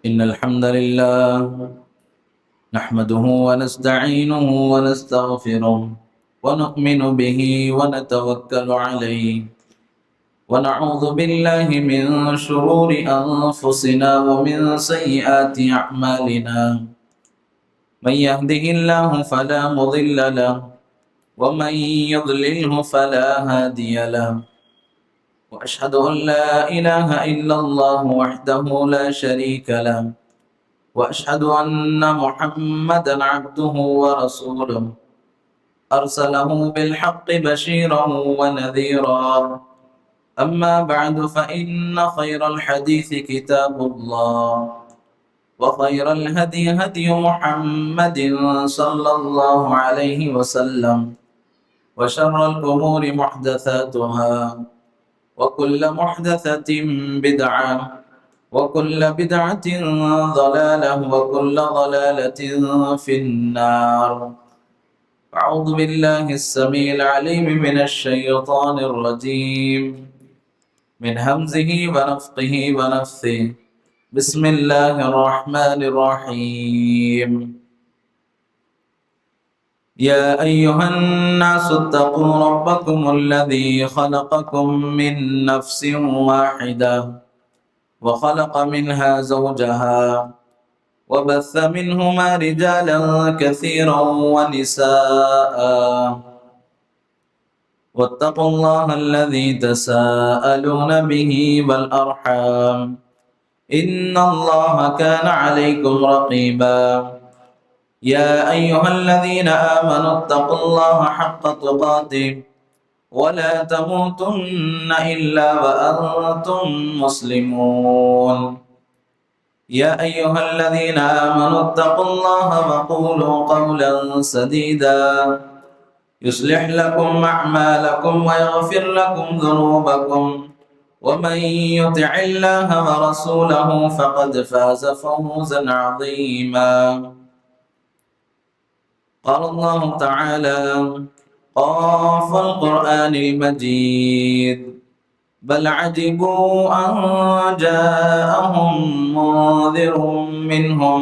إن الحمد لله نحمده ونستعينه ونستغفره ونؤمن به ونتوكل عليه ونعوذ بالله من شرور أنفسنا ومن سيئات أعمالنا من يهده الله فلا مضل له ومن يضلله فلا هادي له وأشهد أن لا إله إلا الله وحده لا شريك له وأشهد أن محمدًا عبده ورسوله أرسله بالحق بشيرا ونذيرا أما بعد فإن خير الحديث كتاب الله وخير الهدي هدي محمد صلى الله عليه وسلم وشر الأمور محدثاتها وكل محدثة بدعة وكل بدعة ضلالة وكل ضلالة في النار. أعوذ بالله السميع العليم من الشيطان الرجيم من همزه ونفخه ونفثه. بسم الله الرحمن الرحيم. يا أيها الناس اتقوا ربكم الذي خلقكم من نفس واحدة وخلق منها زوجها وبث منهما رجالا كثيرا ونساء واتقوا الله الذي تساءلون به والأرحام إن الله كان عليكم رقيبا. يا أيها الذين آمنوا اتقوا الله حق تقاته ولا تموتن إلا وأنتم مسلمون. يا أيها الذين آمنوا اتقوا الله وقولوا قولا سديدا يصلح لكم أعمالكم ويغفر لكم ذنوبكم ومن يطع الله ورسوله فقد فاز فوزا عظيما. قال الله تعالى قاف القرآن المجيد بل عجبوا أن جاءهم منذر منهم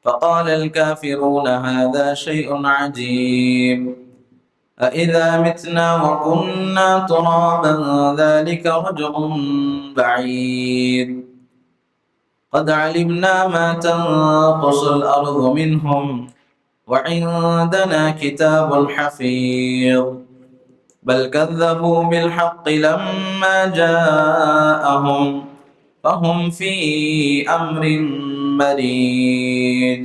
فقال الكافرون هذا شيء عجيب أإذا متنا وكنا ترابا ذلك رجع بعيد قد علمنا ما تنقص الأرض منهم وعندنا كتاب حفيظ بل كذبوا بالحق لما جاءهم فهم في أمر مريج.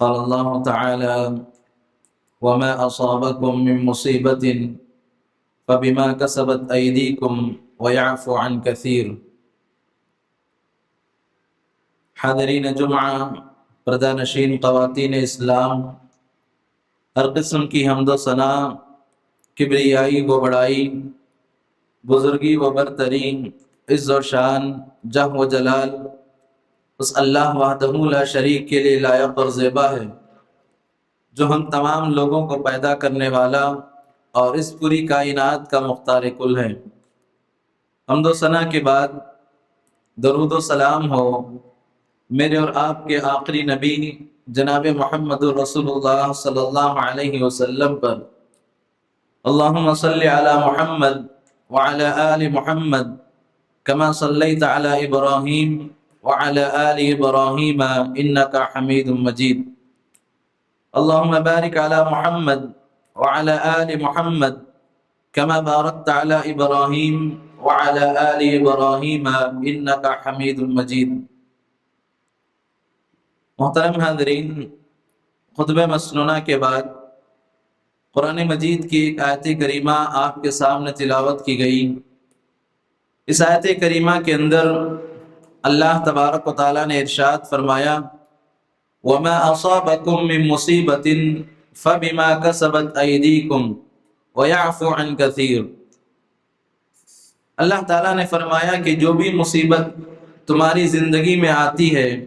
قال الله تعالى وما أصابكم من مصيبة فبما كسبت أيديكم ويعفو عن كثير. حاضرین جمعہ، پردہ نشین خواتین اسلام، ہر قسم کی حمد و ثنا، کبریائی و بڑائی، بزرگی و برتری، عز و شان، جہ و جلال اس اللہ وحدہ لا شریک کے لیے لائق اور زیبا ہے، جو ہم تمام لوگوں کو پیدا کرنے والا اور اس پوری کائنات کا مختار کل ہے۔ حمد و ثنا کے بعد درود و سلام ہو میرے اور آپ کے آخری نبی جناب محمد رسول اللہ صلی اللہ علیہ وسلم پر۔ اللہم صلی علی محمد وعلی آل محمد کما صلیت علی ابراہیم وعلی آل ابراہیم انک حمید مجید۔ اللہم بارک علی محمد وعلی آل محمد کما بارکت علی ابراہیم وعلی آل ابراہیم انک حمید مجید۔ محترم حاضرین، خطبہ مسنونہ کے بعد قرآن مجید کی ایک آیت کریمہ آپ کے سامنے تلاوت کی گئی۔ اس آیت کریمہ کے اندر اللہ تبارک و تعالیٰ نے ارشاد فرمایا وَمَا أَصَابَكُم مِّن مُّصِيبَةٍ فَبِمَا كَسَبَتْ أَيْدِيكُمْ وَيَعْفُو عَن كَثِيرٍ۔ اللہ تعالیٰ نے فرمایا کہ جو بھی مصیبت تمہاری زندگی میں آتی ہے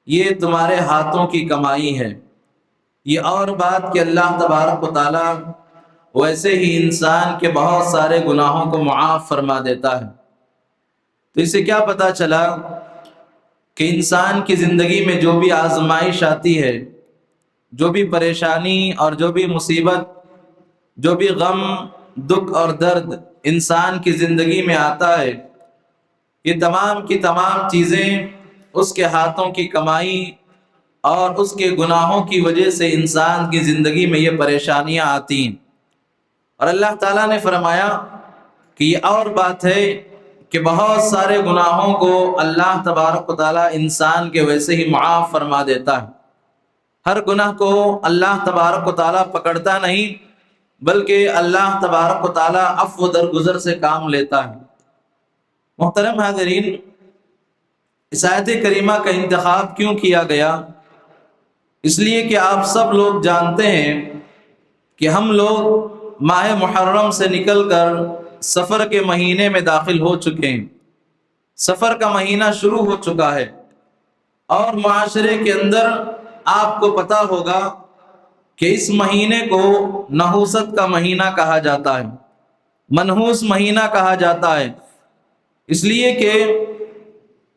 یہ تمہارے ہاتھوں کی کمائی ہے۔ یہ اور بات کہ اللہ تبارک و تعالیٰ ویسے ہی انسان کے بہت سارے گناہوں کو معاف فرما دیتا ہے۔ تو اس سے کیا پتہ چلا کہ انسان کی زندگی میں جو بھی آزمائش آتی ہے، جو بھی پریشانی اور جو بھی مصیبت، جو بھی غم، دکھ اور درد انسان کی زندگی میں آتا ہے، یہ تمام کی تمام چیزیں اس کے ہاتھوں کی کمائی اور اس کے گناہوں کی وجہ سے انسان کی زندگی میں یہ پریشانیاں آتی ہیں۔ اور اللہ تعالیٰ نے فرمایا کہ یہ اور بات ہے کہ بہت سارے گناہوں کو اللہ تبارک و تعالیٰ انسان کے ویسے ہی معاف فرما دیتا ہے۔ ہر گناہ کو اللہ تبارک و تعالیٰ پکڑتا نہیں، بلکہ اللہ تبارک و تعالیٰ عفو درگزر سے کام لیتا ہے۔ محترم حاضرین، اس آیت کریمہ کا انتخاب کیوں کیا گیا؟ اس لیے کہ آپ سب لوگ جانتے ہیں کہ ہم لوگ ماہ محرم سے نکل کر سفر کے مہینے میں داخل ہو چکے ہیں۔ سفر کا مہینہ شروع ہو چکا ہے، اور معاشرے کے اندر آپ کو پتہ ہوگا کہ اس مہینے کو نحوست کا مہینہ کہا جاتا ہے، منحوس مہینہ کہا جاتا ہے، اس لیے کہ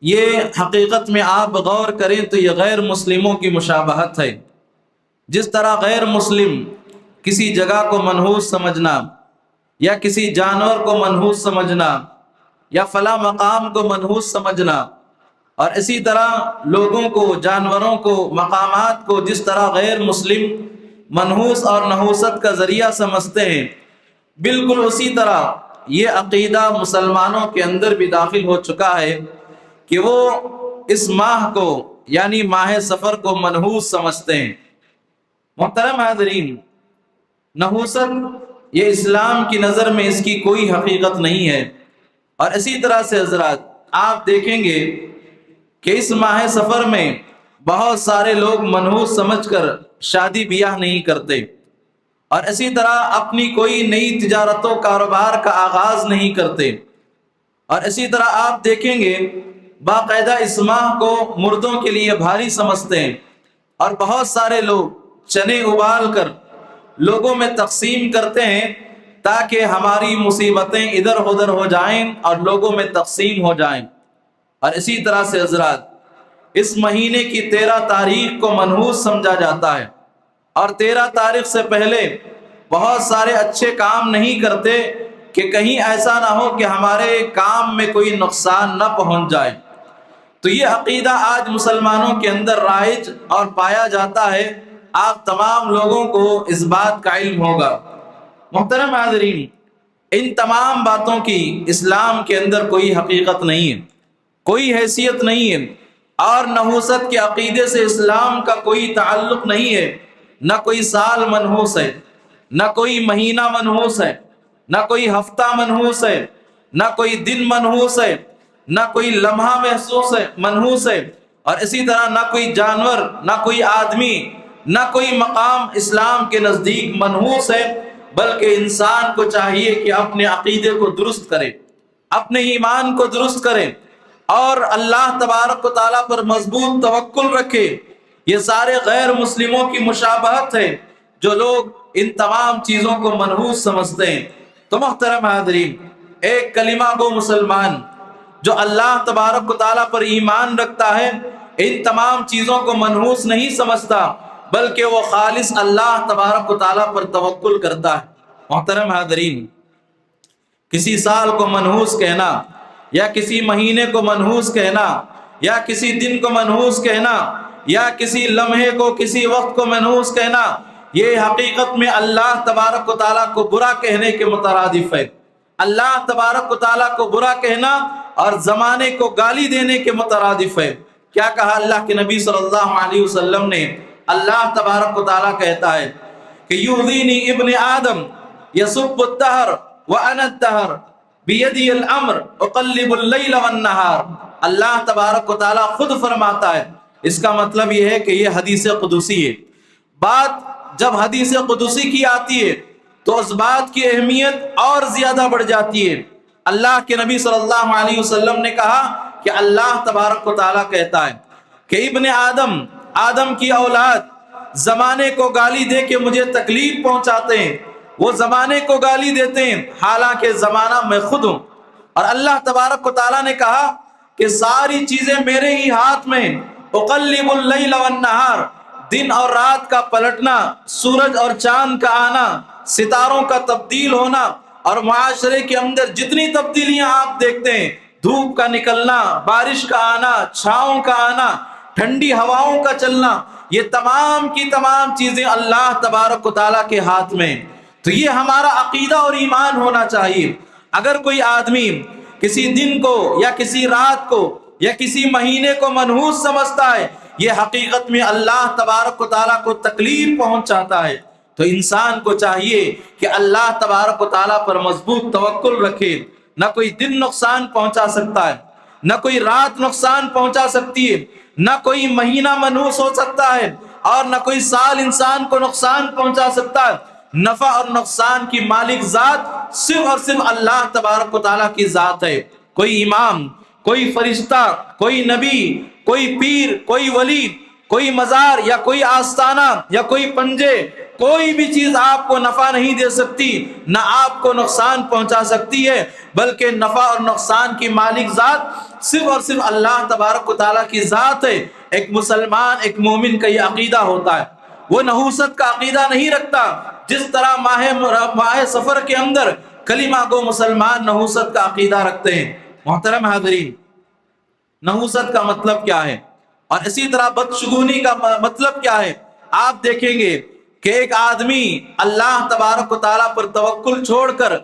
یہ حقیقت میں آپ غور کریں تو یہ غیر مسلموں کی مشابہت ہے۔ جس طرح غیر مسلم کسی جگہ کو منحوس سمجھنا، یا کسی جانور کو منحوس سمجھنا، یا فلاں مقام کو منحوس سمجھنا، اور اسی طرح لوگوں کو، جانوروں کو، مقامات کو جس طرح غیر مسلم منحوس اور نحوست کا ذریعہ سمجھتے ہیں، بالکل اسی طرح یہ عقیدہ مسلمانوں کے اندر بھی داخل ہو چکا ہے کہ وہ اس ماہ کو یعنی ماہ سفر کو منحوس سمجھتے ہیں۔ محترم حاضرین، نحوست یہ اسلام کی نظر میں اس کی کوئی حقیقت نہیں ہے، اور اسی طرح سے حضرات آپ دیکھیں گے کہ اس ماہ سفر میں بہت سارے لوگ منحوس سمجھ کر شادی بیاہ نہیں کرتے، اور اسی طرح اپنی کوئی نئی تجارت و کاروبار کا آغاز نہیں کرتے، اور اسی طرح آپ دیکھیں گے باقاعدہ اس ماہ کو مردوں کے لیے بھاری سمجھتے ہیں، اور بہت سارے لوگ چنے ابال کر لوگوں میں تقسیم کرتے ہیں تاکہ ہماری مصیبتیں ادھر ادھر ہو جائیں اور لوگوں میں تقسیم ہو جائیں۔ اور اسی طرح سے حضرات اس مہینے کی 13 تاریخ کو منحوس سمجھا جاتا ہے، اور 13 تاریخ سے پہلے بہت سارے اچھے کام نہیں کرتے کہ کہیں ایسا نہ ہو کہ ہمارے کام میں کوئی نقصان نہ پہنچ جائے۔ تو یہ عقیدہ آج مسلمانوں کے اندر رائج اور پایا جاتا ہے، آپ تمام لوگوں کو اس بات کا علم ہوگا۔ محترم حاضرین، ان تمام باتوں کی اسلام کے اندر کوئی حقیقت نہیں ہے، کوئی حیثیت نہیں ہے، اور نحوست کے عقیدے سے اسلام کا کوئی تعلق نہیں ہے۔ نہ کوئی سال منحوس ہے، نہ کوئی مہینہ منحوس ہے، نہ کوئی ہفتہ منحوس ہے، نہ کوئی دن منحوس ہے، نہ کوئی لمحہ منحوس ہے، اور اسی طرح نہ کوئی جانور، نہ کوئی آدمی، نہ کوئی مقام اسلام کے نزدیک منحوس ہے، بلکہ انسان کو چاہیے کہ اپنے عقیدے کو درست کرے، اپنے ایمان کو درست کرے، اور اللہ تبارک و تعالیٰ پر مضبوط توکل رکھے۔ یہ سارے غیر مسلموں کی مشابہت ہے جو لوگ ان تمام چیزوں کو منحوس سمجھتے ہیں۔ تو محترم حاضرین، ایک کلمہ گو مسلمان جو اللہ تبارک و تعالیٰ پر ایمان رکھتا ہے، ان تمام چیزوں کو منحوس نہیں سمجھتا، بلکہ وہ خالص اللہ تبارک و تعالیٰ پر توکل کرتا ہے۔ محترم حاضرین، کسی سال کو منحوس کہنا، یا کسی مہینے کو منحوس کہنا، یا کسی دن کو منحوس کہنا، یا کسی لمحے کو، کسی وقت کو منحوس کہنا، یہ حقیقت میں اللہ تبارک و تعالیٰ کو برا کہنے کے مترادف ہے۔ اللہ تبارک و تعالیٰ کو برا کہنا اور زمانے کو گالی دینے کے مترادف ہے۔ کیا کہا اللہ کے نبی صلی اللہ علیہ وسلم نے؟ اللہ تبارک و تعالیٰ کہتا ہے کہ یؤذینی ابن آدم یسب الدہر وانا الدہر بیدی الامر اقلب اللیل والنہار۔ اللہ تبارک و تعالیٰ خود فرماتا ہے۔ اس کا مطلب یہ ہے کہ یہ حدیث قدسی ہے۔ بات جب حدیث قدسی کی آتی ہے تو اس بات کی اہمیت اور زیادہ بڑھ جاتی ہے۔ اللہ کے نبی صلی اللہ علیہ وسلم نے کہا کہ اللہ تبارک و تعالیٰ کہتا ہے کہ ابن آدم، آدم کی اولاد زمانے کو گالی دے کے مجھے تکلیف پہنچاتے ہیں، وہ زمانے کو گالی دیتے ہیں، حالانکہ زمانہ میں خود ہوں۔ اور اللہ تبارک و تعالیٰ نے کہا کہ ساری چیزیں میرے ہی ہاتھ میں، اقلب اللیل والنہار، دن اور رات کا پلٹنا، سورج اور چاند کا آنا، ستاروں کا تبدیل ہونا، اور معاشرے کے اندر جتنی تبدیلیاں آپ دیکھتے ہیں، دھوپ کا نکلنا، بارش کا آنا، چھاؤں کا آنا، ٹھنڈی ہواؤں کا چلنا، یہ تمام کی تمام چیزیں اللہ تبارک و تعالیٰ کے ہاتھ میں۔ تو یہ ہمارا عقیدہ اور ایمان ہونا چاہیے۔ اگر کوئی آدمی کسی دن کو یا کسی رات کو یا کسی مہینے کو منحوس سمجھتا ہے، یہ حقیقت میں اللہ تبارک و تعالیٰ کو تکلیف پہنچاتا ہے۔ تو انسان کو چاہیے کہ اللہ تبارک و تعالیٰ پر مضبوط توکل رکھے۔ نہ کوئی دن نقصان پہنچا سکتا ہے، نہ کوئی رات نقصان پہنچا سکتی ہے، نہ کوئی مہینہ منحوس ہو سکتا ہے، اور نہ کوئی سال انسان کو نقصان پہنچا سکتا ہے۔ نفع اور نقصان کی مالک ذات صرف اور صرف اللہ تبارک و تعالیٰ کی ذات ہے۔ کوئی امام، کوئی فرشتہ، کوئی نبی، کوئی پیر، کوئی ولی، کوئی مزار یا کوئی آستانہ یا کوئی پنجے، کوئی بھی چیز آپ کو نفع نہیں دے سکتی، نہ آپ کو نقصان پہنچا سکتی ہے، بلکہ نفع اور نقصان کی مالک ذات صرف اور صرف اللہ تبارک و تعالیٰ کی ذات ہے۔ ایک مسلمان، ایک مومن کا یہ عقیدہ ہوتا ہے، وہ نحوست کا عقیدہ نہیں رکھتا۔ جس طرح ماہ سفر کے اندر کلمہ گو مسلمان نحوست کا عقیدہ رکھتے ہیں۔ محترم حاضرین، نحوست کا مطلب کیا ہے، اور اسی طرح بدشگونی کا مطلب کیا ہے؟ آپ دیکھیں گے کہ ایک آدمی اللہ تبارک و تعالیٰ پر توکل چھوڑ کر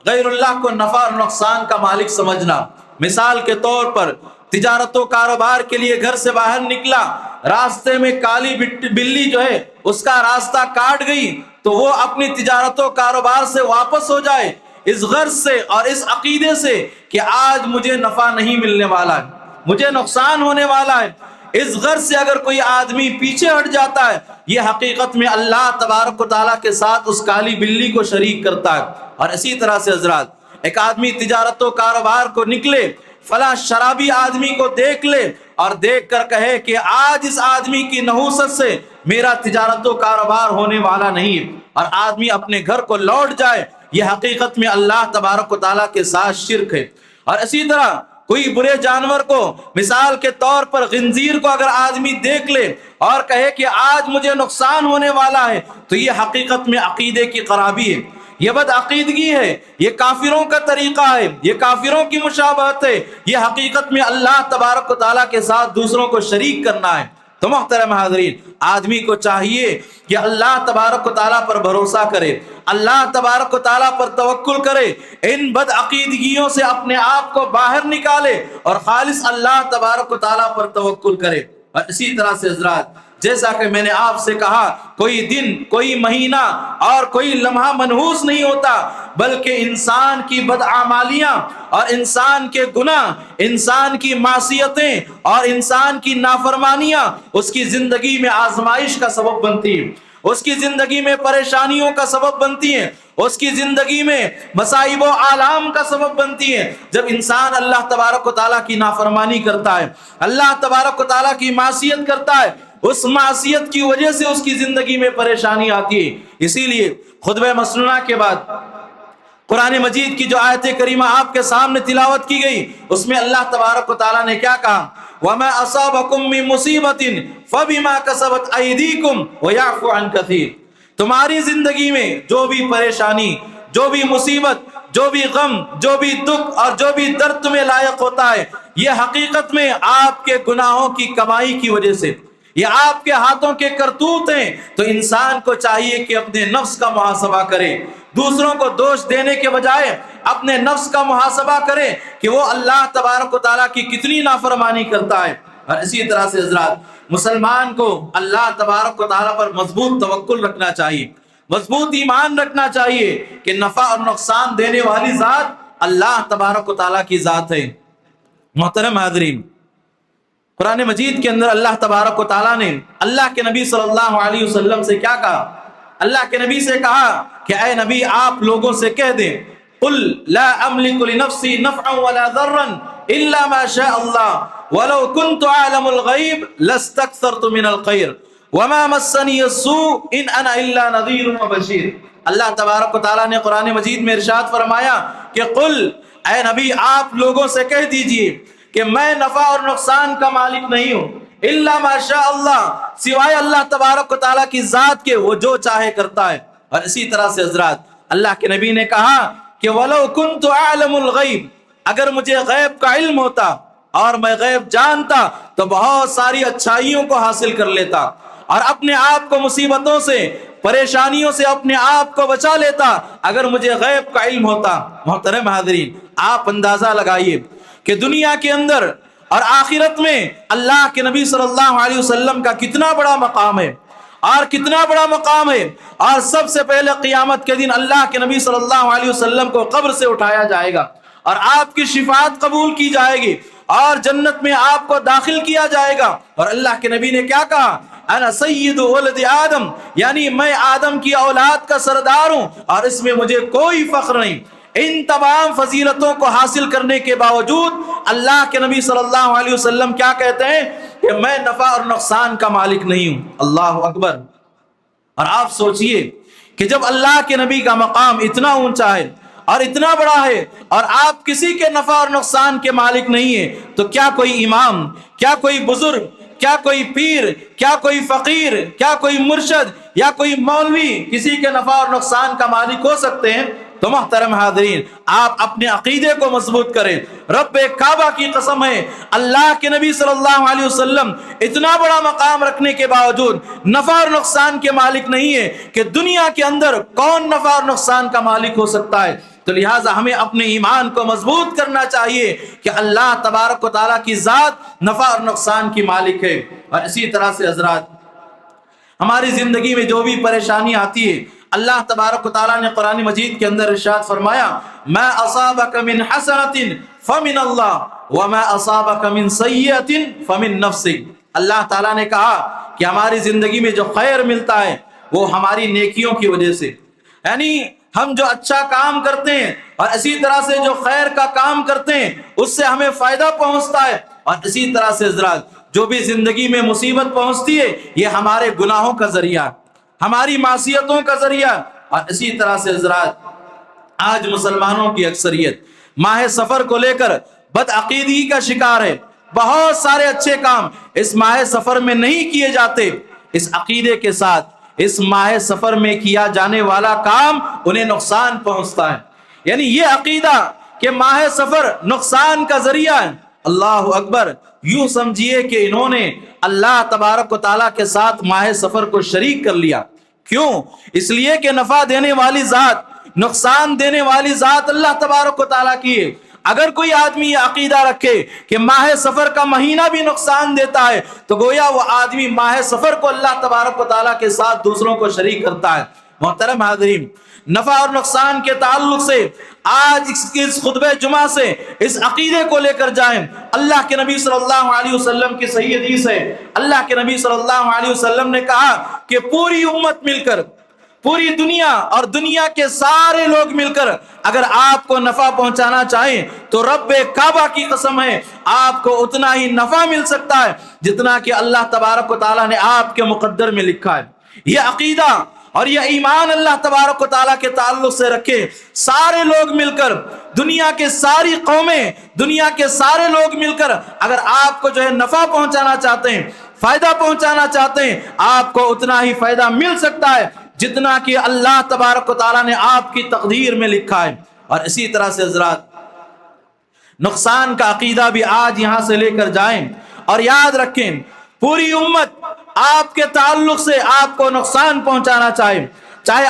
غیر اللہ کو نفع اور نقصان کا مالک سمجھنا۔ مثال کے طور پر تجارت و کاروبار کے لیے گھر سے باہر نکلا، راستے میں کالی بلی جو ہے اس کا راستہ کاٹ گئی، تو وہ اپنی تجارت و کاروبار سے واپس ہو جائے، اس غرض سے اور اس عقیدے سے کہ آج مجھے نفع نہیں ملنے والا ہے، مجھے نقصان ہونے والا ہے، اس غرض سے اگر کوئی آدمی پیچھے ہٹ جاتا ہے، یہ حقیقت میں اللہ تبارک و تعالیٰ کے ساتھ اس کالی بلی کو شریک کرتا ہے۔ اور اسی طرح سے حضرات، ایک آدمی تجارت و کاروبار کو نکلے، فلاں شرابی آدمی کو دیکھ لے اور دیکھ کر کہے کہ آج اس آدمی کی نحوست سے میرا تجارت و کاروبار ہونے والا نہیں، اور آدمی اپنے گھر کو لوٹ جائے، یہ حقیقت میں اللہ تبارک و تعالیٰ کے ساتھ شرک ہے۔ اور اسی طرح کوئی برے جانور کو، مثال کے طور پر خنزیر کو اگر آدمی دیکھ لے اور کہے کہ آج مجھے نقصان ہونے والا ہے، تو یہ حقیقت میں عقیدے کی خرابی ہے، یہ بد عقیدگی ہے، یہ کافروں کا طریقہ ہے، یہ کافروں کی مشابہت ہے، یہ حقیقت میں اللہ تبارک و تعالیٰ کے ساتھ دوسروں کو شریک کرنا ہے۔ تو محترم حاضرین، آدمی کو چاہیے کہ اللہ تبارک و تعالیٰ پر بھروسہ کرے، اللہ تبارک و تعالیٰ پر توکل کرے، ان بد عقیدگیوں سے اپنے آپ کو باہر نکالے اور خالص اللہ تبارک و تعالیٰ پر توکل کرے۔ اور اسی طرح سے حضرات، جیسا کہ میں نے آپ سے کہا، کوئی دن، کوئی مہینہ اور کوئی لمحہ منحوس نہیں ہوتا، بلکہ انسان کی بدعمالیاں اور انسان کے گناہ، انسان کی معصیتیں اور انسان کی نافرمانیاں اس کی زندگی میں آزمائش کا سبب بنتی ہیں، اس کی زندگی میں پریشانیوں کا سبب بنتی ہیں، اس کی زندگی میں مصائب و آلام کا سبب بنتی ہیں۔ جب انسان اللہ تبارک و تعالیٰ کی نافرمانی کرتا ہے، اللہ تبارک و تعالیٰ کی معصیت کرتا ہے، اس معصیت کی وجہ سے اس کی زندگی میں پریشانی آتی ہے۔ اسی لیے خطبہ مسنونہ کے بعد قرآن مجید کی جو آیت کریمہ آپ کے سامنے تلاوت کی گئی، اس میں اللہ تبارک و تعالیٰ نے کیا کہا؟ وَمَا أَصَابَكُم مِّن مُّصِيبَةٍ فَبِمَا كَسَبَتْ أَيْدِيكُمْ وَيَعْفُو عَن كَثِيرٍ۔ تمہاری زندگی میں جو بھی پریشانی، جو بھی مصیبت، جو بھی غم، جو بھی دکھ اور جو بھی درد تمہیں لاحق ہوتا ہے، یہ حقیقت میں آپ کے گناہوں کی کمائی کی وجہ سے، یہ آپ کے ہاتھوں کے کرتوت ہیں۔ تو انسان کو چاہیے کہ اپنے نفس کا محاسبہ کرے، دوسروں کو دوش دینے کے بجائے اپنے نفس کا محاسبہ کرے کہ وہ اللہ تبارک و تعالیٰ کی کتنی نافرمانی کرتا ہے۔ اور اسی طرح سے حضرات، مسلمان کو اللہ تبارک و تعالیٰ پر مضبوط توکل رکھنا چاہیے، مضبوط ایمان رکھنا چاہیے کہ نفع اور نقصان دینے والی ذات اللہ تبارک و تعالیٰ کی ذات ہے۔ محترم حاضرین، قرآن مجید کے اندر اللہ تبارک و تعالیٰ نے اللہ کے نبی صلی اللہ علیہ وسلم سے کیا کہا؟ اللہ کے نبی سے کہا کہ اے نبی، آپ لوگوں سے کہہ دیں، قل لا املک لنفسی نفعا ولا ضرا الا ما شاء اللہ ولو كنت اعلم الغیب لاستکثرت من الخیر وما مسنی السوء ان انا الا نذیر وبشیر۔ اللہ تبارک و تعالیٰ نے قرآن مجید میں ارشاد فرمایا کہ قل، اے نبی آپ لوگوں سے کہہ دیجئے کہ میں نفع اور نقصان کا مالک نہیں ہوں الا ما شاء اللہ، سوائے اللہ تبارک و تعالیٰ کی ذات کے، وہ جو چاہے کرتا ہے۔ اور اسی طرح سے حضرات اللہ کے نبی نے کہا کہ وَلَوْ كُنْتُ أَعْلَمُ الْغَيْبِ، اگر مجھے غیب کا علم ہوتا اور میں غیب جانتا تو بہت ساری اچھائیوں کو حاصل کر لیتا اور اپنے آپ کو مصیبتوں سے، پریشانیوں سے اپنے آپ کو بچا لیتا اگر مجھے غیب کا علم ہوتا۔ محترم حاضرین، آپ اندازہ لگائیے کہ دنیا کے اندر اور آخرت میں اللہ کے نبی صلی اللہ علیہ وسلم کا کتنا بڑا مقام ہے اور کتنا بڑا مقام ہے۔ اور سب سے پہلے قیامت کے دن اللہ کے نبی صلی اللہ علیہ وسلم کو قبر سے اٹھایا جائے گا اور آپ کی شفاعت قبول کی جائے گی اور جنت میں آپ کو داخل کیا جائے گا۔ اور اللہ کے نبی نے کیا کہا؟ انا سید ولد آدم، یعنی میں آدم کی اولاد کا سردار ہوں اور اس میں مجھے کوئی فخر نہیں۔ ان تمام فضیلتوں کو حاصل کرنے کے باوجود اللہ کے نبی صلی اللہ علیہ وسلم کیا کہتے ہیں کہ میں نفع اور نقصان کا مالک نہیں ہوں۔ اللہ اکبر۔ اور آپ سوچئے کہ جب اللہ کے نبی کا مقام اتنا اونچا ہے اور اتنا بڑا ہے اور آپ کسی کے نفع اور نقصان کے مالک نہیں ہیں، تو کیا کوئی امام، کیا کوئی بزرگ، کیا کوئی پیر، کیا کوئی فقیر، کیا کوئی مرشد یا کوئی مولوی کسی کے نفع اور نقصان کا مالک ہو سکتے ہیں؟ تو محترم حاضرین، آپ اپنے عقیدے کو مضبوط کریں۔ رب کعبہ کی قسم ہے، اللہ کے نبی صلی اللہ علیہ وسلم اتنا بڑا مقام رکھنے کے باوجود نفع اور نقصان کے مالک نہیں ہے کہ دنیا کے اندر کون نفع اور نقصان کا مالک ہو سکتا ہے۔ تو لہٰذا ہمیں اپنے ایمان کو مضبوط کرنا چاہیے کہ اللہ تبارک و تعالیٰ کی ذات نفع اور نقصان کی مالک ہے۔ اور اسی طرح سے حضرات ہماری زندگی میں جو بھی پریشانی آتی ہے، اللہ تبارک و تعالیٰ نے قرآن مجید کے اندر ارشاد فرمایا ما اصابک من حسنۃ فمن اللہ وما اصابک من سیئۃ فمن نفسک۔ اللہ تعالیٰ نے کہا کہ ہماری زندگی میں جو خیر ملتا ہے وہ ہماری نیکیوں کی وجہ سے، یعنی ہم جو اچھا کام کرتے ہیں اور اسی طرح سے جو خیر کا کام کرتے ہیں اس سے ہمیں فائدہ پہنچتا ہے۔ اور اسی طرح سے حضرات جو بھی زندگی میں مصیبت پہنچتی ہے یہ ہمارے گناہوں کا ذریعہ، ہماری معصیتوں کا ذریعہ۔ اور اسی طرح سے حضرات آج مسلمانوں کی اکثریت ماہ سفر کو لے کر بدعقیدگی کا شکار ہے۔ بہت سارے اچھے کام اس ماہ سفر میں نہیں کیے جاتے، اس عقیدے کے ساتھ اس ماہ سفر میں کیا جانے والا کام انہیں نقصان پہنچتا ہے، یعنی یہ عقیدہ کہ ماہ سفر نقصان کا ذریعہ ہے۔ اللہ اکبر۔ یوں سمجھیے کہ انہوں نے اللہ تبارک و تعالیٰ کے ساتھ ماہ سفر کو شریک کر لیا۔ کیوں؟ اس لیے کہ نفع دینے والی ذات، نقصان دینے والی ذات اللہ تبارک و تعالیٰ کی ہے۔ اگر کوئی آدمی یہ عقیدہ رکھے کہ ماہ سفر کا مہینہ بھی نقصان دیتا ہے تو گویا وہ آدمی ماہ سفر کو اللہ تبارک و تعالیٰ کے ساتھ دوسروں کو شریک کرتا ہے۔ محترم حاضرین، نفع اور نقصان کے تعلق سے آج اس خطبہ جمعہ سے اس عقیدے کو لے کر جائیں۔ اللہ کے نبی صلی اللہ علیہ وسلم کی صحیح حدیث ہے، اللہ کے نبی صلی اللہ علیہ وسلم نے کہا کہ پوری امت مل کر، پوری دنیا اور دنیا کے سارے لوگ مل کر اگر آپ کو نفع پہنچانا چاہیں تو رب کعبہ کی قسم ہے آپ کو اتنا ہی نفع مل سکتا ہے جتنا کہ اللہ تبارک و تعالیٰ نے آپ کے مقدر میں لکھا ہے۔ یہ عقیدہ اور یہ ایمان اللہ تبارک و تعالیٰ کے تعلق سے رکھے، سارے لوگ مل کر، دنیا کے ساری قومیں، دنیا کے سارے لوگ مل کر اگر آپ کو جو ہے نفع پہنچانا چاہتے ہیں، فائدہ پہنچانا چاہتے ہیں، آپ کو اتنا ہی فائدہ مل سکتا ہے جتنا کہ اللہ تبارک و تعالیٰ نے آپ کی تقدیر میں لکھا ہے۔ اور اسی طرح سے حضرات نقصان کا عقیدہ بھی آج یہاں سے لے کر جائیں اور یاد رکھیں، پوری امت آپ کے تعلق سے آپ کو نقصان پہنچانا چاہے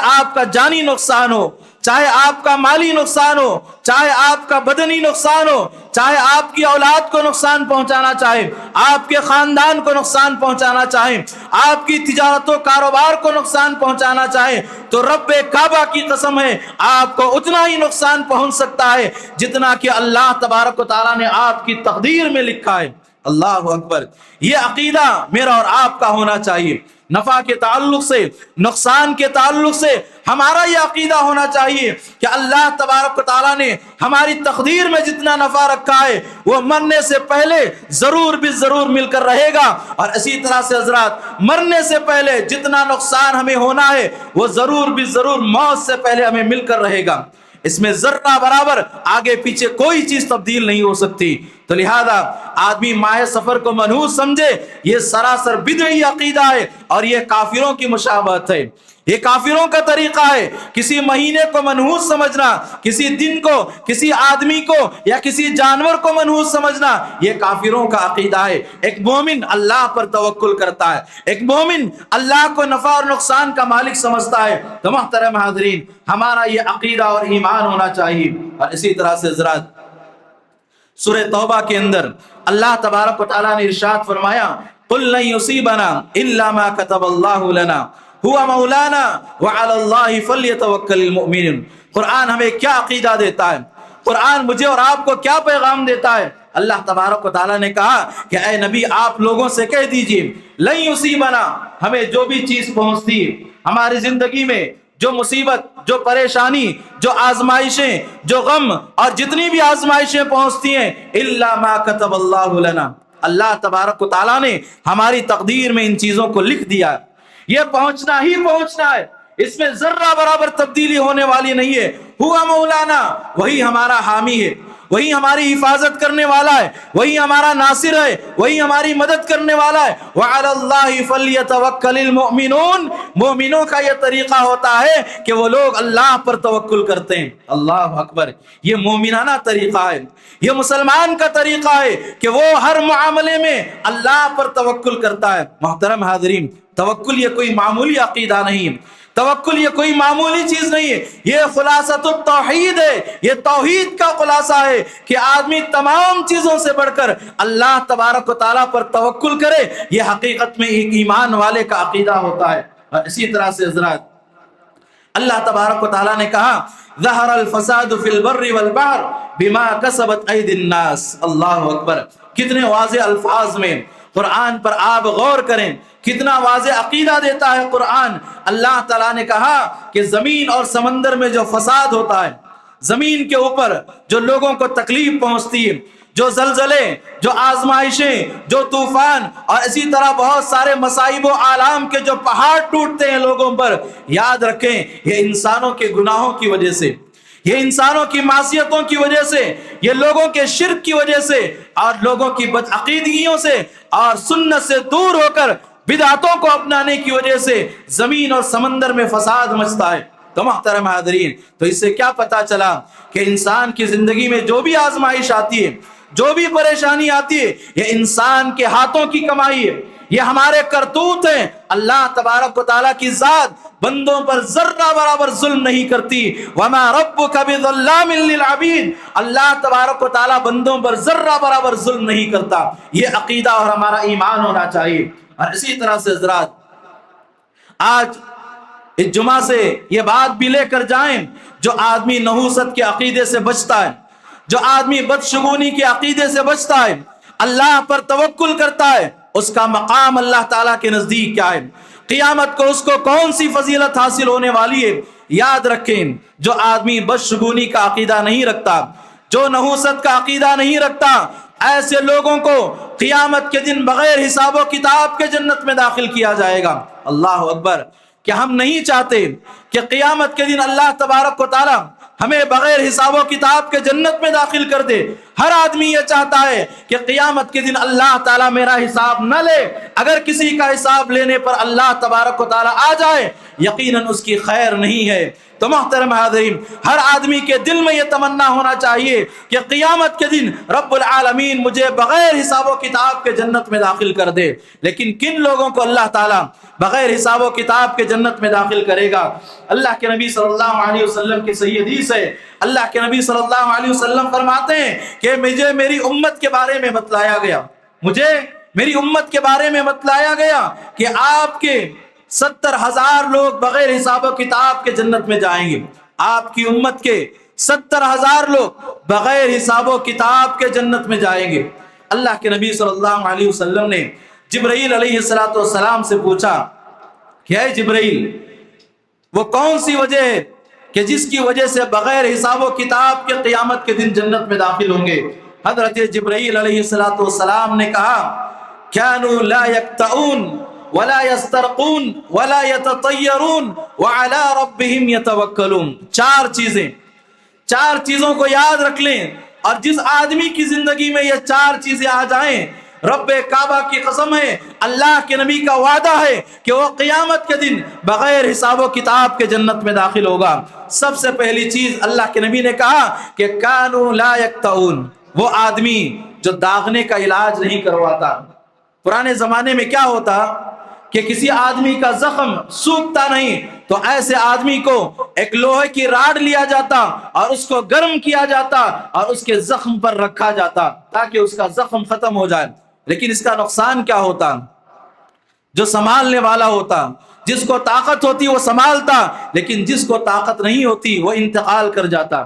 آپ کا جانی نقصان ہو، چاہے آپ کا مالی نقصان ہو، چاہے آپ کا بدنی نقصان ہو، چاہے آپ کی اولاد کو نقصان پہنچانا چاہے، آپ کے خاندان کو نقصان پہنچانا چاہے، آپ کی تجارت و کاروبار کو نقصان پہنچانا چاہے، تو رب کعبہ کی قسم ہے آپ کو اتنا ہی نقصان پہنچ سکتا ہے جتنا کہ اللہ تبارک و تعالیٰ نے آپ کی تقدیر میں لکھا ہے۔ اللہ اکبر۔ یہ عقیدہ میرا اور آپ کا ہونا چاہیے۔ نفع کے تعلق سے، نقصان کے تعلق سے ہمارا یہ عقیدہ ہونا چاہیے کہ اللہ تبارک و تعالیٰ نے ہماری تقدیر میں جتنا نفع رکھا ہے وہ مرنے سے پہلے ضرور بھی ضرور مل کر رہے گا، اور اسی طرح سے حضرات مرنے سے پہلے جتنا نقصان ہمیں ہونا ہے وہ ضرور بھی ضرور موت سے پہلے ہمیں مل کر رہے گا۔ اس میں ذرہ برابر آگے پیچھے کوئی چیز تبدیل نہیں ہو سکتی. تو لہذا آدمی ماہ سفر کو منحوس سمجھے، یہ سراسر بدعی عقیدہ ہے اور یہ کافروں کی مشابہت ہے، یہ کافروں کا طریقہ ہے. کسی مہینے کو منحوس سمجھنا، کسی دن کو، کسی آدمی کو یا کسی جانور کو منحوس سمجھنا، یہ کافروں کا عقیدہ ہے. ایک مومن اللہ پر توکل کرتا ہے، ایک مومن اللہ کو نفع اور نقصان کا مالک سمجھتا ہے. تو محترم حاضرین، ہمارا یہ عقیدہ اور ایمان ہونا چاہیے. اور اسی طرح سے حضرات سورہ توبہ کے اندر اللہ تبارک و تعالیٰ نے ارشاد فرمایا، قُلْ لَن يُصِيبَنَا إِلَّا مَا كَتَبَ اللَّهُ لَنَا هُوَ مَوْلَانَا وَعَلَى اللَّهِ فَلْيَتَوَكَّلِ الْمُؤْمِنُونَ. قرآن ہمیں کیا عقیدہ دیتا ہے، قرآن مجھے اور آپ کو کیا پیغام دیتا ہے. اللہ تبارک و تعالیٰ نے کہا کہ اے نبی آپ لوگوں سے کہہ دیجئے، لن یصیبنا، ہمیں جو بھی چیز پہنچتی ہے ہماری زندگی میں، جو مصیبت، جو پریشانی، جو آزمائشیں، جو غم اور جتنی بھی آزمائشیں پہنچتی ہیں، الا ما کتب اللہ لنا، اللہ تبارک و تعالیٰ نے ہماری تقدیر میں ان چیزوں کو لکھ دیا. یہ پہنچنا ہی پہنچنا ہے، اس میں ذرہ برابر تبدیلی ہونے والی نہیں ہے. ہوا مولانا، وہی ہمارا حامی ہے، وہی ہماری حفاظت کرنے والا ہے، وہی ہمارا ناصر ہے، وہی ہماری مدد کرنے والا ہے. وعلی اللہ فلیتوکل المؤمنون، مومنوں کا یہ طریقہ ہوتا ہے کہ وہ لوگ اللہ پر توکل کرتے ہیں. اللہ اکبر، یہ مومنانہ طریقہ ہے، یہ مسلمان کا طریقہ ہے کہ وہ ہر معاملے میں اللہ پر توکل کرتا ہے. محترم حاضرین، توکل یہ کوئی معمولی عقیدہ نہیں ہے، توکل یہ کوئی معمولی چیز نہیں ہے، یہ خلاصۃ التوحید ہے، یہ توحید کا خلاصہ ہے کہ آدمی تمام چیزوں سے بڑھ کر اللہ تبارک و تعالیٰ پر توکل کرے. یہ حقیقت میں ایک ایمان والے کا عقیدہ ہوتا ہے. اور اسی طرح سے حضرات اللہ تبارک و تعالیٰ نے کہا، ظہر الفساد فی البر والبحر بما کسبت ایدی الناس. اللہ اکبر، کتنے واضح الفاظ میں قرآن پر آپ غور کریں، کتنا واضح عقیدہ دیتا ہے قرآن. اللہ تعالیٰ نے کہا کہ زمین اور سمندر میں جو فساد ہوتا ہے، زمین کے اوپر جو لوگوں کو تکلیف پہنچتی ہے، جو زلزلے، جو آزمائشیں، جو طوفان اور اسی طرح بہت سارے مصائب و آلام کے جو پہاڑ ٹوٹتے ہیں لوگوں پر، یاد رکھیں یہ انسانوں کے گناہوں کی وجہ سے، یہ انسانوں کی معصیتوں کی وجہ سے، یہ لوگوں کے شرک کی وجہ سے اور لوگوں کی بدعقیدگیوں سے اور سنت سے دور ہو کر بدعتوں کو اپنانے کی وجہ سے زمین اور سمندر میں فساد مچتا ہے. تو محترم حاضرین، تو اس سے کیا پتا چلا کہ انسان کی زندگی میں جو بھی آزمائش آتی ہے، جو بھی پریشانی آتی ہے، یہ انسان کے ہاتھوں کی کمائی ہے، یہ ہمارے کرتوت ہیں. اللہ تبارک و تعالیٰ کی ذات بندوں پر ذرہ برابر ظلم نہیں کرتی. وما ربک بظلام للعبید، اللہ تبارک و تعالیٰ بندوں پر ذرہ برابر ظلم نہیں کرتا. یہ عقیدہ اور ہمارا ایمان ہونا چاہیے. اور اسی طرح سے حضرات آج اس جمعہ سے یہ بات بھی لے کر جائیں، جو آدمی نحوست کے عقیدے سے بچتا ہے، جو آدمی بدشگونی کے عقیدے سے بچتا ہے، اللہ پر توکل کرتا ہے، اس کا مقام اللہ تعالیٰ کے نزدیک کیا ہے، قیامت کو اس کو کون سی فضیلت حاصل ہونے والی ہے. یاد رکھیں، جو آدمی بدشگونی کا عقیدہ نہیں رکھتا، جو نحوست کا عقیدہ نہیں رکھتا، ایسے لوگوں کو قیامت کے دن بغیر حساب و کتاب کے جنت میں داخل کیا جائے گا. اللہ اکبر، کہ ہم نہیں چاہتے کہ قیامت کے دن اللہ تبارک و تعالی ہمیں بغیر حساب و کتاب کے جنت میں داخل کر دے. ہر آدمی یہ چاہتا ہے کہ قیامت کے دن اللہ تعالیٰ میرا حساب نہ لے. اگر کسی کا حساب لینے پر اللہ تبارک و تعالیٰ آ جائے، یقیناً اس کی خیر نہیں ہے. تو محترم حاضرین، ہر آدمی کے دل میں یہ تمنا ہونا چاہیے کہ قیامت کے دن رب العالمین مجھے بغیر حساب و کتاب کے جنت میں داخل کر دے. لیکن کن لوگوں کو اللہ تعالیٰ بغیر حساب و کتاب کے جنت میں داخل کرے گا؟ اللہ کے نبی صلی اللہ علیہ وسلم کی صحیح حدیث ہے، اللہ کے نبی صلی اللہ علیہ وسلم فرماتے ہیں کہ مجھے میری امت کے بارے میں بتلایا گیا، مجھے میری امت کے بارے میں بتلایا گیا کہ آپ کے 70,000 لوگ بغیر حساب و کتاب کے جنت میں جائیں گے. آپ کی امت کے 70,000 لوگ بغیر حساب و کتاب کے جنت میں جائیں گے. اللہ کے نبی صلی اللہ علیہ وسلم نے جبرائیل علیہ السلام سے پوچھا کہ اے جبرائیل، وہ کون سی وجہ ہے کہ جس کی وجہ سے بغیر حساب و کتاب کے قیامت کے دن جنت میں داخل ہوں گے؟ حضرت جبرائیل علیہ السلام نے کہا كانوا لا يقطعون ولا يسترقون ولا يتطيرون وعلى ربهم يتوكلون. 4 چیزیں چار چیزوں کو یاد رکھ لیں، اور جس آدمی کی زندگی میں یہ چار چیزیں آ جائیں، رب کعبہ کی قسم ہے، اللہ کے نبی کا وعدہ ہے کہ وہ قیامت کے دن بغیر حساب و کتاب کے جنت میں داخل ہوگا۔ سب سے پہلی چیز اللہ کے نبی نے کہا کہ کانوا لا یکتؤون، وہ آدمی جو داغنے کا علاج نہیں کرواتا۔ پرانے زمانے میں کیا ہوتا کہ کسی آدمی کا زخم سوکھتا نہیں تو ایسے آدمی کو ایک لوہے کی راڈ لیا جاتا اور اس کو گرم کیا جاتا اور اس کے زخم پر رکھا جاتا تاکہ اس کا زخم ختم ہو جائے۔ لیکن اس کا نقصان کیا ہوتا؟ جو سنبھالنے والا ہوتا، جس کو طاقت ہوتی وہ سنبھالتا، لیکن جس کو طاقت نہیں ہوتی وہ انتقال کر جاتا۔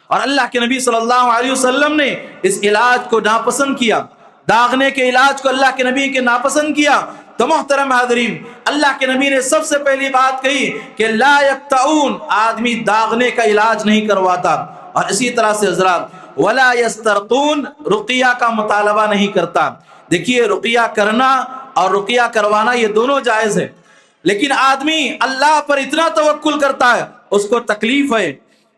اور اللہ کے نبی صلی اللہ علیہ وسلم نے اس علاج کو ناپسند کیا، داغنے کے علاج کو اللہ کے نبی کے ناپسند کیا۔ تو محترم حاضرین، اللہ کے نبی نے سب سے پہلی بات کہی کہ لا یکتؤون، آدمی داغنے کا علاج نہیں کرواتا۔ اور اسی طرح سے حضرات ولا یسترقون، رقیہ کا مطالبہ نہیں کرتا۔ دیکھیے، رقیہ کرنا اور رقیہ کروانا یہ دونوں جائز ہے، لیکن آدمی اللہ پر اتنا توکل کرتا ہے، اس کو تکلیف ہے،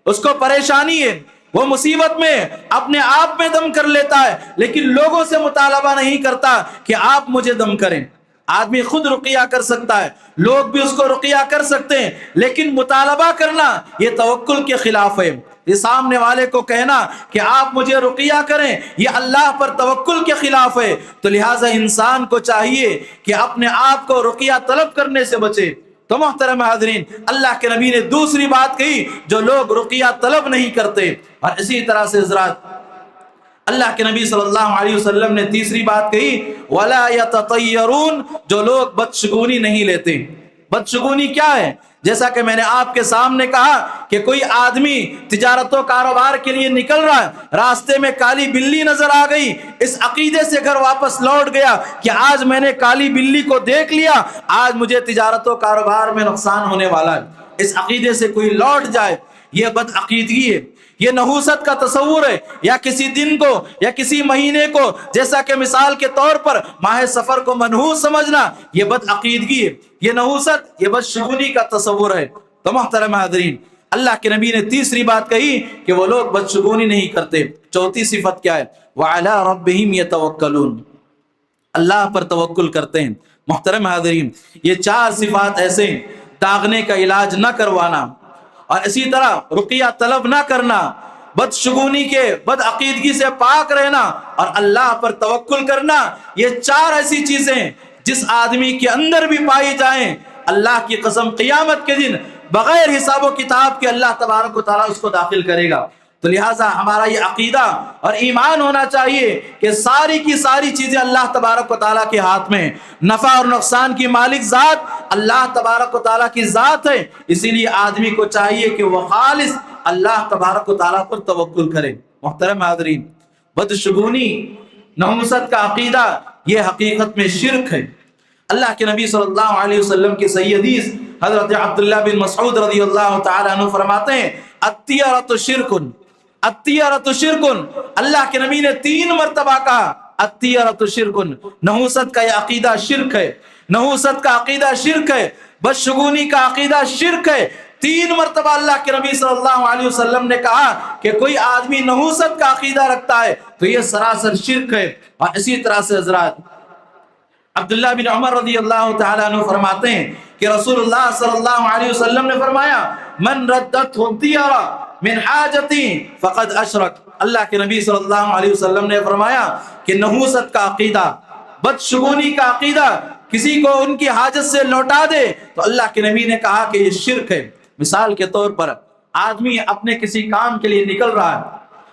اس کو پریشانی ہے، وہ مصیبت میں اپنے آپ میں دم کر لیتا ہے، لیکن لوگوں سے مطالبہ نہیں کرتا کہ آپ مجھے دم کریں۔ آدمی خود رقیہ کر سکتا ہے، لوگ بھی اس کو رقیہ کر سکتے ہیں، لیکن مطالبہ کرنا یہ توکل کے خلاف ہے۔ یہ سامنے والے کو کہنا کہ آپ مجھے رقیہ کریں، یہ اللہ پر توکل کے خلاف ہے۔ تو لہٰذا انسان کو چاہیے کہ اپنے آپ کو رقیہ طلب کرنے سے بچے۔ تو محترم حاضرین، اللہ کے نبی نے دوسری بات کہی جو لوگ رقیہ طلب نہیں کرتے۔ اور اسی طرح سے حضرات اللہ کے نبی صلی اللہ علیہ وسلم نے تیسری بات کہی وَلَا يَتَطَيَّرُونَ، جو لوگ بدشگونی نہیں لیتے۔ بدشگونی کیا ہے؟ جیسا کہ میں نے آپ کے سامنے کہا کہ کوئی آدمی تجارت و کاروبار کے لیے نکل رہا ہے، راستے میں کالی بلی نظر آ گئی، اس عقیدے سے گھر واپس لوٹ گیا کہ آج میں نے کالی بلی کو دیکھ لیا، آج مجھے تجارت و کاروبار میں نقصان ہونے والا ہے۔ اس عقیدے سے کوئی لوٹ جائے، یہ بد عقیدگی ہے، یہ نحوست کا تصور ہے، یا کسی دن کو یا کسی مہینے کو، جیسا کہ مثال کے طور پر ماہ سفر کو منحوس سمجھنا، یہ بد عقیدگی ہے، یہ نحوست، یہ بدشگونی کا تصور ہے۔ تو محترم حاضرین، اللہ کے نبی نے تیسری بات کہی کہ وہ لوگ بدشگونی نہیں کرتے۔ چوتھی صفت کیا ہے؟ وَعَلَىٰ رَبِّهِمْ يَتَوَكَّلُونَ، اللہ پر توکل کرتے ہیں۔ محترم حاضرین، یہ چار صفات ایسے ہیں، داغنے کا علاج نہ کروانا، اور اسی طرح رقیہ طلب نہ کرنا، بدشگونی کے بد عقیدگی سے پاک رہنا، اور اللہ پر توکل کرنا، یہ چار ایسی چیزیں جس آدمی کے اندر بھی پائی جائیں، اللہ کی قسم قیامت کے دن بغیر حساب و کتاب کے اللہ تبارک و تعالیٰ اس کو داخل کرے گا۔ تو لہٰذا ہمارا یہ عقیدہ اور ایمان ہونا چاہیے کہ ساری کی ساری چیزیں اللہ تبارک و تعالیٰ کے ہاتھ میں، نفع اور نقصان کی مالک ذات اللہ تبارک و تعالیٰ کی ذات ہے، اسی لیے آدمی کو چاہیے کہ وہ خالص اللہ تبارک و تعالیٰ پر توکل کرے۔ محترم حاضرین، بدشگونی، نحوست کا عقیدہ یہ حقیقت میں شرک ہے۔ اللہ کے نبی صلی اللہ علیہ وسلم کی صحیح حدیث حضرت عبداللہ بن مسعود رضی اللہ تعالیٰ عنہ فرماتے ہیں الطیرۃ شرک، الطیرۃ شرک، اللہ کے نبی نے 3 مرتبہ کہا الطیرۃ شرک، نحوست کا یہ عقیدہ شرک ہے، نحوست کا عقیدہ شرک ہے، بدشگونی کا عقیدہ شرک ہے۔ 3 مرتبہ اللہ کے نبی صلی اللہ علیہ وسلم نے کہا کہ کوئی آدمی نحوست کا عقیدہ رکھتا ہے تو یہ سراسر شرک ہے۔ اور اسی طرح سے حضرات عبداللہ بن عمر رضی اللہ تعالیٰ عنہ فرماتے ہیں کہ رسول اللہ صلی اللہ علیہ وسلم نے فرمایا من ردته الطیرہ من حاجتی فقد اشرک۔ اللہ کے نبی صلی اللہ علیہ وسلم نے فرمایا کہ نحوست کا عقیدہ، بدشگونی کا عقیدہ کسی کو ان کی حاجت سے لوٹا دے تو اللہ کے نبی نے کہا کہ یہ شرک ہے۔ مثال کے طور پر آدمی اپنے کسی کام کے لیے نکل رہا ہے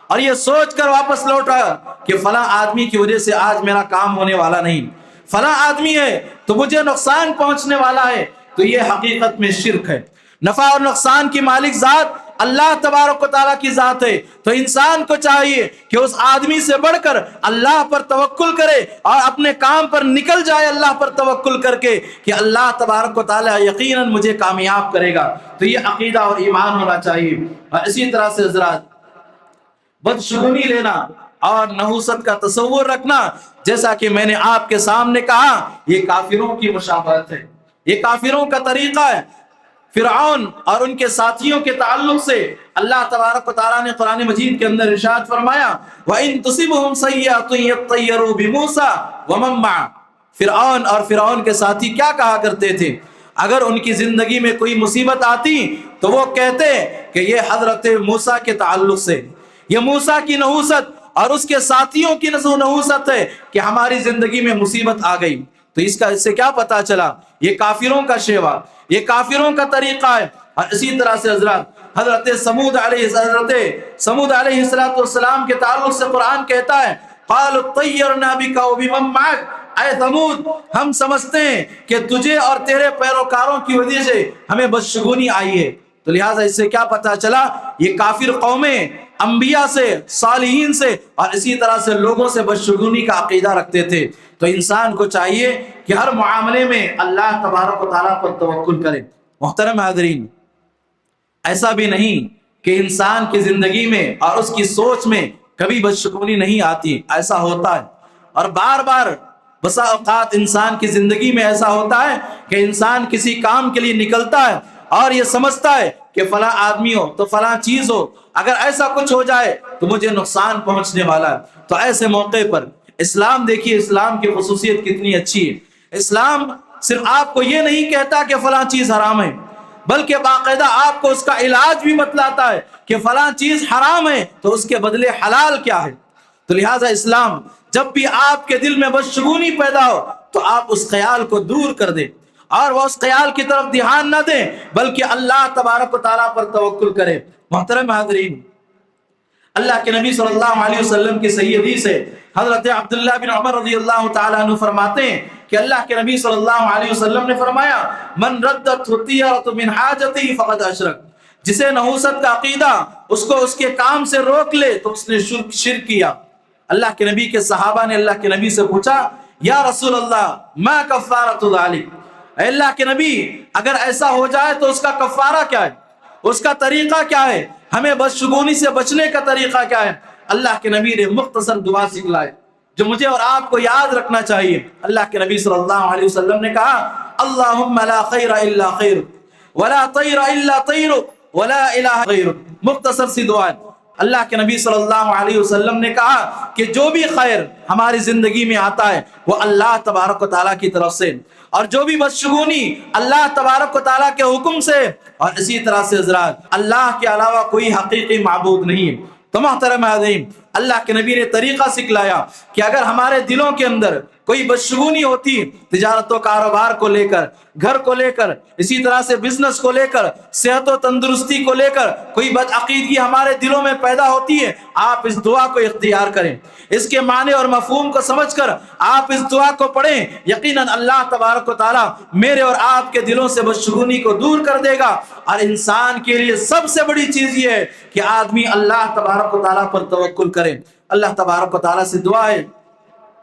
اور یہ سوچ کر واپس لوٹ رہا کہ فلاں آدمی کی وجہ سے آج میرا کام ہونے والا نہیں، فلاں آدمی ہے تو مجھے نقصان پہنچنے والا ہے، تو یہ حقیقت میں شرک ہے۔ نفع اور نقصان کی مالک ذات اللہ تبارک و تعالیٰ کی ذات ہے، تو انسان کو چاہیے کہ اس آدمی سے بڑھ کر اللہ پر توکل کرے اور اپنے کام پر نکل جائے اللہ پر توکل کر کے کہ اللہ تبارک و تعالیٰ یقیناً مجھے کامیاب کرے گا۔ تو یہ عقیدہ اور ایمان ہونا چاہیے۔ اور اسی طرح سے حضرات بدشگونی لینا اور نحوست کا تصور رکھنا، جیسا کہ میں نے آپ کے سامنے کہا، یہ کافروں کی مشابہت ہے، یہ کافروں کا طریقہ ہے۔ فرعون اور ان کے ساتھیوں کے تعلق سے اللہ تبارک و تعالیٰ نے قرآن مجید کے اندر ارشاد فرمایا وَإِن تُصِبْهُمْ سَيِّئَةٌ يَطَّيَّرُوا بِمُوسَىٰ وَمَن مَّعَهُ۔ فرعون اور فرعون کے ساتھی کیا کہا کرتے تھے؟ اگر ان کی زندگی میں کوئی مصیبت آتی تو وہ کہتے کہ یہ حضرت موسیٰ کے تعلق سے، یہ موسیٰ کی نحوست اور اس کے ساتھیوں کی نحوست ہے کہ ہماری زندگی میں مصیبت آ گئی۔ تو اس سے کیا پتا چلا؟ یہ کافروں کا شیوا، یہ کافروں کا طریقہ ہے۔ اور اسی طرح سے حضرت سمود علیہ السلام کے تعلق سے قرآن کہتا ہے قالوا اطیرنا بک وبمن معک، اے سمود ہم سمجھتے ہیں کہ تجھے اور تیرے پیروکاروں کی وجہ سے ہمیں بدشگونی آئی ہے۔ تو لہٰذا اس سے کیا پتا چلا؟ یہ کافر قومیں انبیاء سے، صالحین سے اور اسی طرح سے لوگوں سے بدشگونی کا عقیدہ رکھتے تھے۔ تو انسان کو چاہیے کہ ہر معاملے میں اللہ تبارک و تعالیٰ پر توکل کرے۔ محترم حاضرین، ایسا بھی نہیں کہ انسان کی زندگی میں اور اس کی سوچ میں کبھی بدشگونی نہیں آتی، ایسا ہوتا ہے۔ اور بار بار بسا اوقات انسان کی زندگی میں ایسا ہوتا ہے کہ انسان کسی کام کے لیے نکلتا ہے اور یہ سمجھتا ہے کہ فلاں آدمی ہو تو فلاں چیز ہو، اگر ایسا کچھ ہو جائے تو مجھے نقصان پہنچنے والا ہے۔ تو ایسے موقع پر اسلام دیکھیے، اسلام کی خصوصیت کتنی اچھی ہے۔ اسلام صرف آپ کو یہ نہیں کہتا کہ فلاں چیز حرام ہے، بلکہ باقاعدہ آپ کو اس کا علاج بھی بتلاتا ہے کہ فلاں چیز حرام ہے تو اس کے بدلے حلال کیا ہے۔ تو لہٰذا اسلام جب بھی آپ کے دل میں بدشگونی پیدا ہو تو آپ اس خیال کو دور کر دیں اور وہ اس خیال کی طرف دھیان نہ دیں، بلکہ اللہ تبارک و تعالیٰ پر توکل کریں۔ محترم حاضرین، اللہ کے نبی صلی اللہ علیہ وسلم کی صحیح حدیث ہے، حضرت عبداللہ بن عمر رضی اللہ تعالیٰ عنہ فرماتے ہیں کہ اللہ کے نبی صلی اللہ علیہ وسلم نے فرمایا من ردت الطیرۃ من حاجتہ فقد اشرک، جسے نحوست کا عقیدہ اس کو اس کے کام سے روک لے تو اس نے شرک کیا۔ اللہ کے نبی کے صحابہ نے اللہ کے نبی سے پوچھا یا رسول اللہ ما کفارۃ ذلک، اے اللہ کے نبی اگر ایسا ہو جائے تو اس کا کفارہ کیا ہے، اس کا طریقہ کیا ہے، ہمیں بدشگونی سے بچنے کا طریقہ کیا ہے؟ اللہ کے نبی نے مختصر دعا سکھلائے جو مجھے اور آپ کو یاد رکھنا چاہیے۔ اللہ کے نبی صلی اللہ علیہ وسلم نے کہا اللہم لا خیر الا خیر ولا طیر الا طیر ولا الہ غیر۔ مختصر سی دعا ہے۔ اللہ کے نبی صلی اللہ علیہ وسلم نے کہا کہ جو بھی خیر ہماری زندگی میں آتا ہے وہ اللہ تبارک و تعالیٰ کی طرف سے، اور جو بھی بدشگونی اللہ تبارک و تعالیٰ کے حکم سے، اور اسی طرح سے حضرات اللہ کے علاوہ کوئی حقیقی معبود نہیں ہے۔ تو محترم حاضرین، اللہ کے نبی نے طریقہ سکھلایا کہ اگر ہمارے دلوں کے اندر کوئی بدشگونی ہوتی تجارت و کاروبار کو لے کر، گھر کو لے کر، اسی طرح سے بزنس کو لے کر، صحت و تندرستی کو لے کر کوئی بدعقیدگی ہمارے دلوں میں پیدا ہوتی ہے، آپ اس دعا کو اختیار کریں، اس کے معنی اور مفہوم کو سمجھ کر آپ اس دعا کو پڑھیں، یقیناً اللہ تبارک و تعالیٰ میرے اور آپ کے دلوں سے بدشگونی کو دور کر دے گا۔ اور انسان کے لیے سب سے بڑی چیز یہ ہے کہ آدمی اللہ تبارک و تعالیٰ پر توکل کرے۔ اللہ تبارک و تعالیٰ سے دعا ہے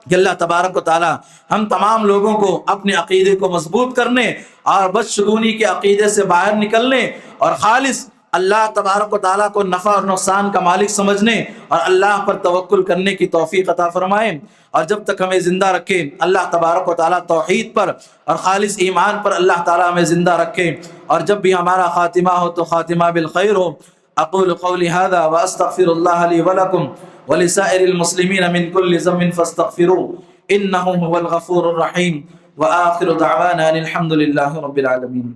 کہ اللہ تبارک و تعالیٰ ہم تمام لوگوں کو اپنے عقیدے کو مضبوط کرنے اور بدشگونی کے عقیدے سے باہر نکلنے اور خالص اللہ تبارک و تعالیٰ کو نفع اور نقصان کا مالک سمجھنے اور اللہ پر توکل کرنے کی توفیق عطا فرمائے۔ اور جب تک ہمیں زندہ رکھے اللہ تبارک و تعالیٰ توحید پر اور خالص ایمان پر اللہ تعالیٰ ہمیں زندہ رکھے، اور جب بھی ہمارا خاتمہ ہو تو خاتمہ بالخیر ہو۔ اقول قولی هذا واستغفر الله لي ولكم ولسائر المسلمين من كل ذنب فاستغفروه انه هو الغفور الرحيم، وآخر دعوانا الحمد لله رب العالمين۔